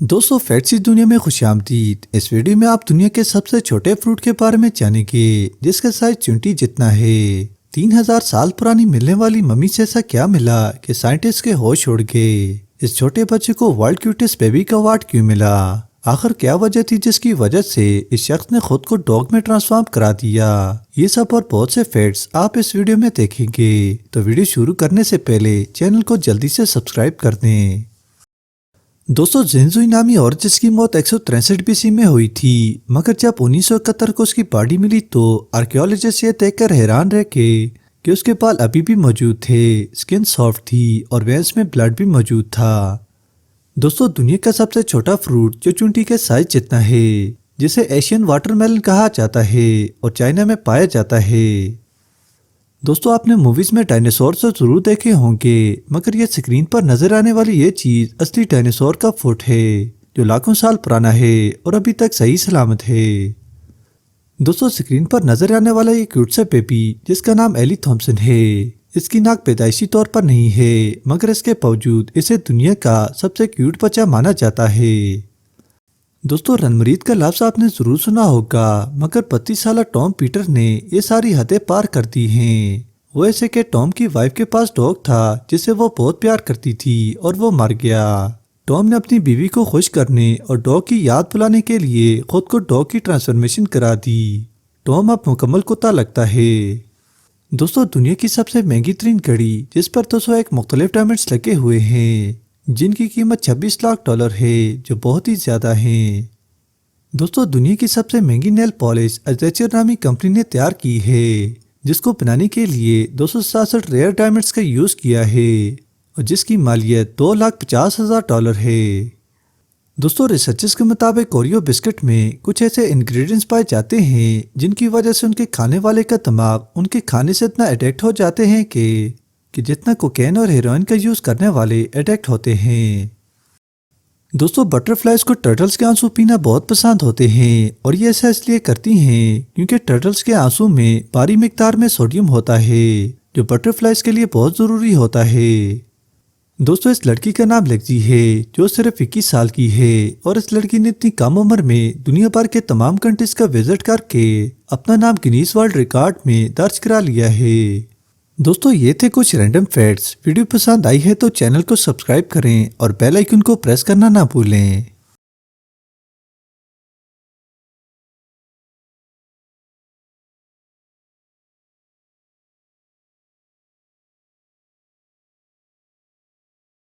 दोस्तों फैक्ट्स की दुनिया में खुशामदीद। इस वीडियो में आप दुनिया के सबसे छोटे फ्रूट के बारे में जानेंगे जिसका साइज चुंटी जितना है। 3000 साल पुरानी मिलने वाली मम्मी से ऐसा क्या मिला कि साइंटिस्ट के होश उड़ गए। इस छोटे बच्चे को वर्ल्ड क्यूटेस्ट बेबी का अवार्ड क्यों मिला, आखिर क्या वजह थी जिसकी वजह से इस शख्स ने खुद को डॉग में ट्रांसफॉर्म करा दिया। ये सब और बहुत से फैक्ट्स आप इस वीडियो में देखेंगे, तो वीडियो शुरू करने से पहले चैनल को जल्दी से सब्सक्राइब कर दें। दोस्तों जिनजुई नामी औरत जिसकी मौत 163 बीसी में हुई थी, मगर जब 1971 को उसकी बॉडी मिली तो आर्कियोलॉजिस्ट ये देखकर हैरान रह गए कि उसके बाल अभी भी मौजूद थे, स्किन सॉफ्ट थी और वेंस में ब्लड भी मौजूद था। दोस्तों दुनिया का सबसे छोटा फ्रूट जो चुंटी के साइज जितना है, जिसे एशियन वाटरमेलन कहा जाता है और चाइना में पाया जाता है। दोस्तों आपने मूवीज में डायनासोर तो जरूर देखे होंगे, मगर ये स्क्रीन पर नजर आने वाली ये चीज असली डायनासोर का फुट है जो लाखों साल पुराना है और अभी तक सही सलामत है। दोस्तों स्क्रीन पर नजर आने वाला ये क्यूट सा बेबी जिसका नाम एली थॉम्सन है, इसकी नाक पैदाइशी तौर पर नहीं है, मगर इसके बावजूद इसे दुनिया का सबसे क्यूट बच्चा माना जाता है। दोस्तों रनमरीद का लफ्ज आपने जरूर सुना होगा, मगर 32 साल टॉम पीटर ने ये सारी हदें पार कर दी हैं। वो ऐसे कि टॉम की वाइफ के पास डॉग था जिसे वो बहुत प्यार करती थी और वो मर गया। टॉम ने अपनी बीवी को खुश करने और डॉग की याद बुलाने के लिए खुद को डॉग की ट्रांसफॉर्मेशन करा दी। टॉम अब मुकम्मल कुत्ता लगता है। दोस्तों दुनिया की सबसे महंगी तरीन घड़ी जिस पर 201 मुख्तलिफ डायमंड्स लगे हुए हैं, जिनकी कीमत 26 लाख डॉलर है, जो बहुत ही ज्यादा है। दोस्तों दुनिया की सबसे महंगी नेल पॉलिश अजैचर नामी कंपनी ने तैयार की है, जिसको बनाने के लिए 267 रेयर डायमंड्स का यूज किया है और जिसकी मालियत $2,50,000 है। दोस्तों रिसर्चर्स के मुताबिक ओरियो बिस्किट में कुछ ऐसे इंग्रेडिएंट्स पाए जाते हैं जिनकी वजह से उनके खाने वाले का दिमाग उनके खाने से इतना अडिक्ट हो जाते हैं कि जितना कोकेन और हेरोइन का यूज करने वाले अडिक्ट होते हैं। दोस्तों बटरफ्लाइज को टर्टल्स के आंसू पीना बहुत पसंद होते हैं और ये ऐसा इसलिए करती हैं क्योंकि टर्टल्स के आंसू में भारी मिकदार में सोडियम होता है जो बटरफ्लाइज के लिए बहुत जरूरी होता है। दोस्तों इस लड़की का नाम लेक्सी है जो सिर्फ 21 साल की है और इस लड़की ने इतनी कम उम्र में दुनिया भर के तमाम कंट्रीज का विजिट करके अपना नाम गिनीज वर्ल्ड रिकॉर्ड में दर्ज करा लिया है। दोस्तों ये थे कुछ रैंडम फैक्ट्स। वीडियो पसंद आई है तो चैनल को सब्सक्राइब करें और बेल आइकन को प्रेस करना ना भूलें।